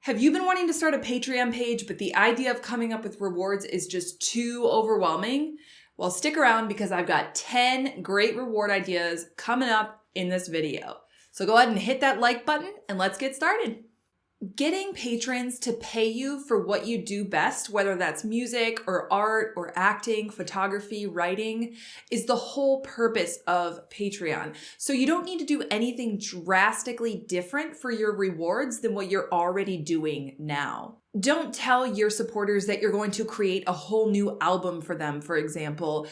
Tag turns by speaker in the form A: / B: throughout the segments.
A: Have you been wanting to start a Patreon page, but the idea of coming up with rewards is just too overwhelming? Well, stick around because I've got 10 great reward ideas coming up in this video. So go ahead and hit that like button and let's get started. Getting patrons to pay you for what you do best, whether that's music or art or acting, photography, writing, is the whole purpose of Patreon. So you don't need to do anything drastically different for your rewards than what you're already doing now. Don't tell your supporters that you're going to create a whole new album for them, for example.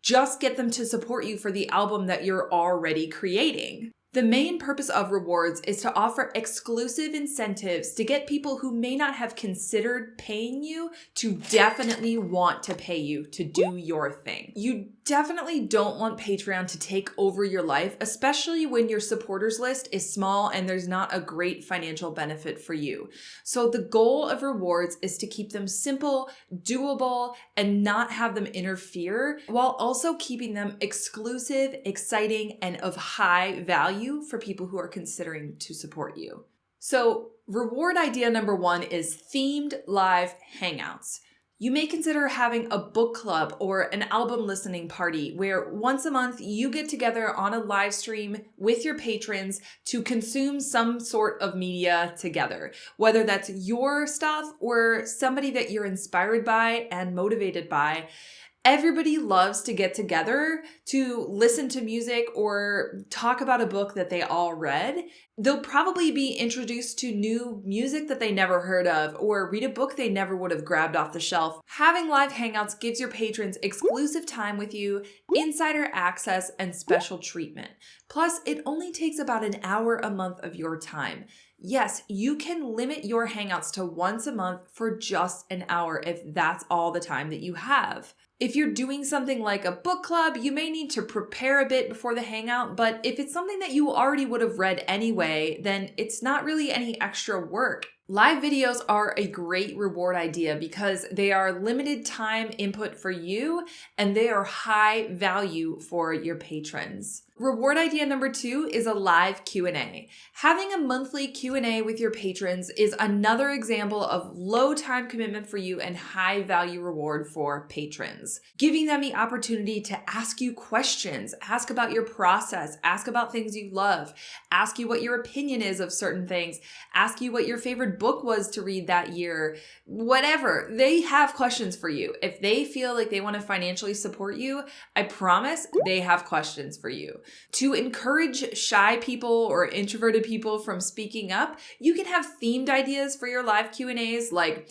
A: Just get them to support you for the album that you're already creating. The main purpose of rewards is to offer exclusive incentives to get people who may not have considered paying you to definitely want to pay you to do your thing. You definitely don't want Patreon to take over your life, especially when your supporters list is small and there's not a great financial benefit for you. So the goal of rewards is to keep them simple, doable, and not have them interfere, while also keeping them exclusive, exciting, and of high value for people who are considering to support you. So reward idea number 1 is themed live hangouts. You may consider having a book club or an album listening party where once a month you get together on a live stream with your patrons to consume some sort of media together, whether that's your stuff or somebody that you're inspired by and motivated by. Everybody loves to get together to listen to music or talk about a book that they all read. They'll probably be introduced to new music that they never heard of or read a book they never would have grabbed off the shelf. Having live hangouts gives your patrons exclusive time with you, insider access, and special treatment. Plus, it only takes about an hour a month of your time. Yes, you can limit your hangouts to once a month for just an hour if that's all the time that you have. If you're doing something like a book club, you may need to prepare a bit before the hangout, but if it's something that you already would have read anyway, then it's not really any extra work. Live videos are a great reward idea because they are limited time input for you and they are high value for your patrons. Reward idea number 2 is a live Q&A. Having a monthly Q&A with your patrons is another example of low time commitment for you and high value reward for patrons. Giving them the opportunity to ask you questions, ask about your process, ask about things you love, ask you what your opinion is of certain things, ask you what your favorite book was to read that year, whatever. They have questions for you. If they feel like they want to financially support you, I promise they have questions for you. To encourage shy people or introverted people from speaking up, you can have themed ideas for your live Q&As, like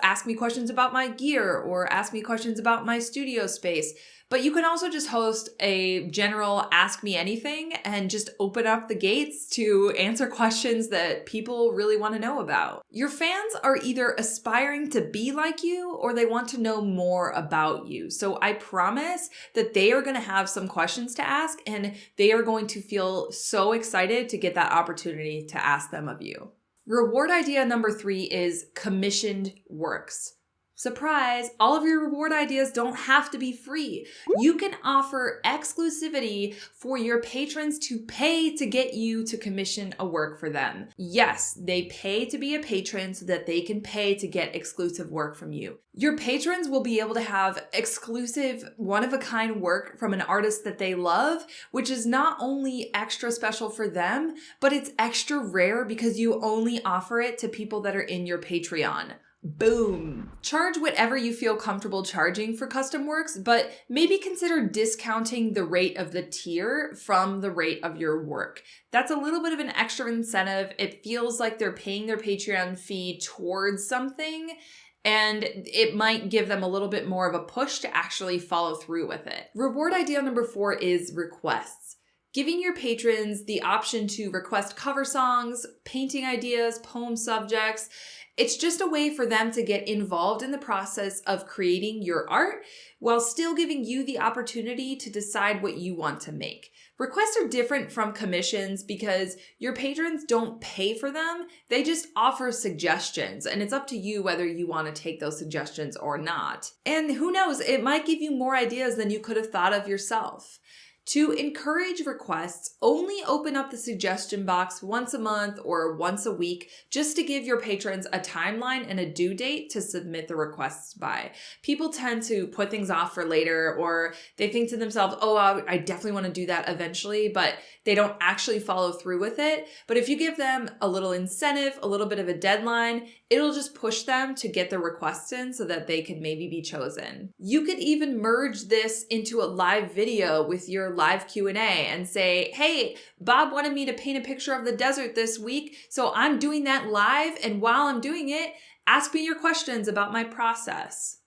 A: ask me questions about my gear or ask me questions about my studio space. But you can also just host a general ask me anything and just open up the gates to answer questions that people really want to know about. Your fans are either aspiring to be like you or they want to know more about you. So I promise that they are going to have some questions to ask and they are going to feel so excited to get that opportunity to ask them of you. Reward idea number 3 is commissioned works. Surprise, all of your reward ideas don't have to be free. You can offer exclusivity for your patrons to pay to get you to commission a work for them. Yes, they pay to be a patron so that they can pay to get exclusive work from you. Your patrons will be able to have exclusive, one-of-a-kind work from an artist that they love, which is not only extra special for them, but it's extra rare because you only offer it to people that are in your Patreon. Boom. Charge whatever you feel comfortable charging for custom works, but maybe consider discounting the rate of the tier from the rate of your work. That's a little bit of an extra incentive. It feels like they're paying their Patreon fee towards something, and it might give them a little bit more of a push to actually follow through with it. Reward idea number 4 is requests. Giving your patrons the option to request cover songs, painting ideas, poem subjects. It's just a way for them to get involved in the process of creating your art while still giving you the opportunity to decide what you want to make. Requests are different from commissions because your patrons don't pay for them. They just offer suggestions, and it's up to you whether you want to take those suggestions or not. And who knows, it might give you more ideas than you could have thought of yourself. To encourage requests, only open up the suggestion box once a month or once a week just to give your patrons a timeline and a due date to submit the requests by. People tend to put things off for later, or they think to themselves, oh, I definitely want to do that eventually, but they don't actually follow through with it. But if you give them a little incentive, a little bit of a deadline, it'll just push them to get the requests in so that they can maybe be chosen. You could even merge this into a live video with your live Q&A and say, hey, Bob wanted me to paint a picture of the desert this week, so I'm doing that live, and while I'm doing it, ask me your questions about my process.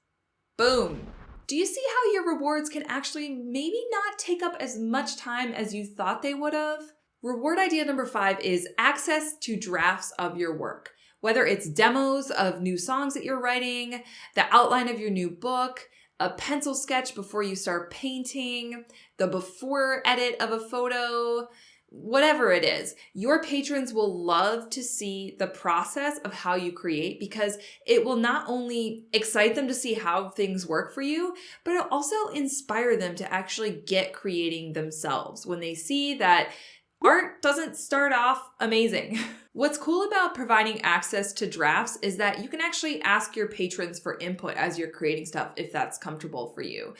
A: Boom. Do you see how your rewards can actually maybe not take up as much time as you thought they would have? Reward idea number 5 is access to drafts of your work. Whether it's demos of new songs that you're writing, the outline of your new book, a pencil sketch before you start painting, the before edit of a photo, whatever it is, your patrons will love to see the process of how you create, because it will not only excite them to see how things work for you, but it'll also inspire them to actually get creating themselves when they see that art doesn't start off amazing. What's cool about providing access to drafts is that you can actually ask your patrons for input as you're creating stuff if that's comfortable for you.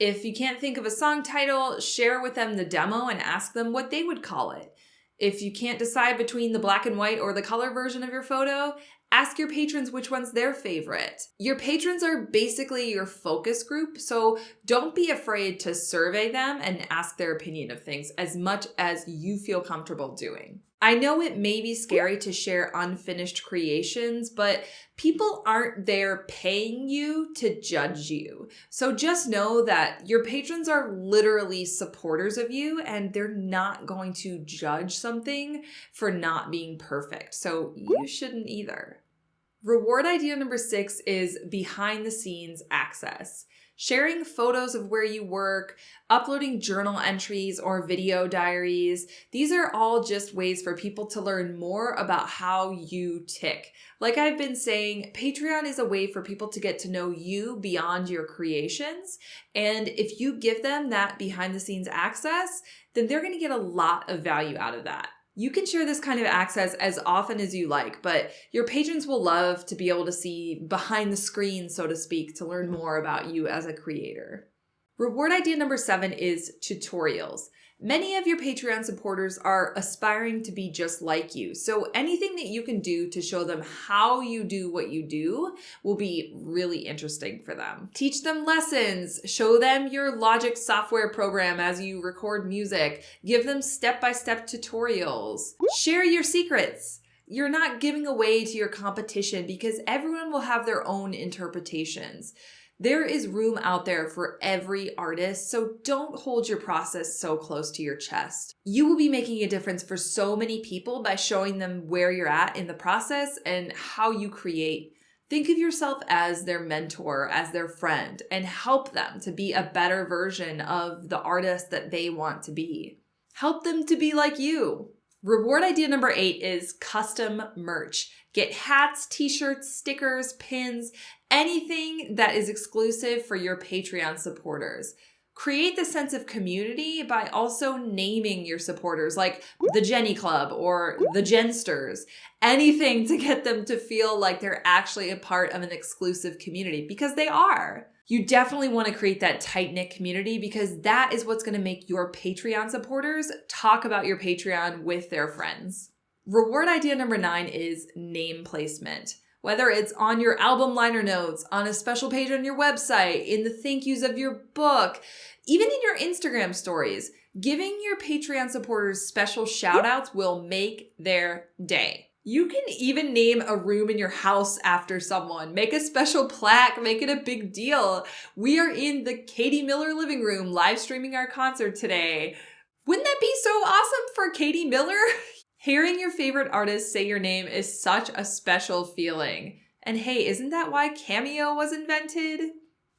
A: If you can't think of a song title, share with them the demo and ask them what they would call it. If you can't decide between the black and white or the color version of your photo, ask your patrons which one's their favorite. Your patrons are basically your focus group, so don't be afraid to survey them and ask their opinion of things as much as you feel comfortable doing. I know it may be scary to share unfinished creations, but people aren't there paying you to judge you. So just know that your patrons are literally supporters of you, and they're not going to judge something for not being perfect. So you shouldn't either. Reward idea number 6 is behind the scenes access. Sharing photos of where you work, uploading journal entries or video diaries. These are all just ways for people to learn more about how you tick. Like I've been saying, Patreon is a way for people to get to know you beyond your creations. And if you give them that behind the scenes access, then they're going to get a lot of value out of that. You can share this kind of access as often as you like, but your patrons will love to be able to see behind the screen, so to speak, to learn more about you as a creator. Reward idea number 7 is tutorials. Many of your Patreon supporters are aspiring to be just like you, so anything that you can do to show them how you do what you do will be really interesting for them. Teach them lessons, show them your Logic software program as you record music, give them step-by-step tutorials, share your secrets. You're not giving away to your competition because everyone will have their own interpretations. There is room out there for every artist, so don't hold your process so close to your chest. You will be making a difference for so many people by showing them where you're at in the process and how you create. Think of yourself as their mentor, as their friend, and help them to be a better version of the artist that they want to be. Help them to be like you. Reward idea number 8 is custom merch. Get hats, t-shirts, stickers, pins, anything that is exclusive for your Patreon supporters. Create the sense of community by also naming your supporters, like the Jenny Club or the Jensters. Anything to get them to feel like they're actually a part of an exclusive community, because they are. You definitely want to create that tight-knit community, because that is what's going to make your Patreon supporters talk about your Patreon with their friends. Reward idea number 9 is name placement. Whether it's on your album liner notes, on a special page on your website, in the thank yous of your book, even in your Instagram stories, giving your Patreon supporters special shout outs will make their day. You can even name a room in your house after someone. Make a special plaque, make it a big deal. We are in the Katie Miller living room live streaming our concert today. Wouldn't that be so awesome for Katie Miller? Hearing your favorite artist say your name is such a special feeling. And hey, isn't that why Cameo was invented?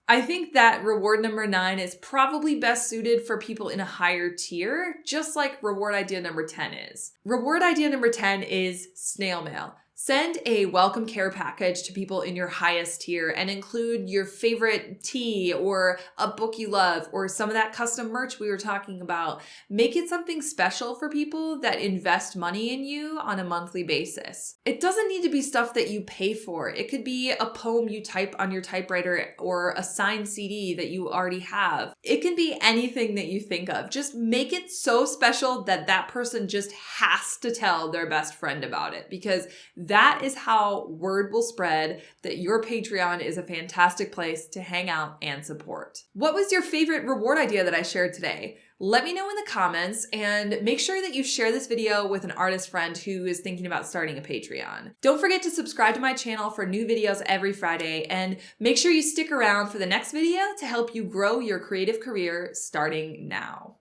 A: I think that reward number 9 is probably best suited for people in a higher tier, just like reward idea number 10 is. Reward idea number 10 is snail mail. Send a welcome care package to people in your highest tier and include your favorite tea or a book you love or some of that custom merch we were talking about. Make it something special for people that invest money in you on a monthly basis. It doesn't need to be stuff that you pay for. It could be a poem you type on your typewriter or a signed CD that you already have. It can be anything that you think of. Just make it so special that that person just has to tell their best friend about it, because that is how word will spread that your Patreon is a fantastic place to hang out and support. What was your favorite reward idea that I shared today? Let me know in the comments, and make sure that you share this video with an artist friend who is thinking about starting a Patreon. Don't forget to subscribe to my channel for new videos every Friday, and make sure you stick around for the next video to help you grow your creative career starting now.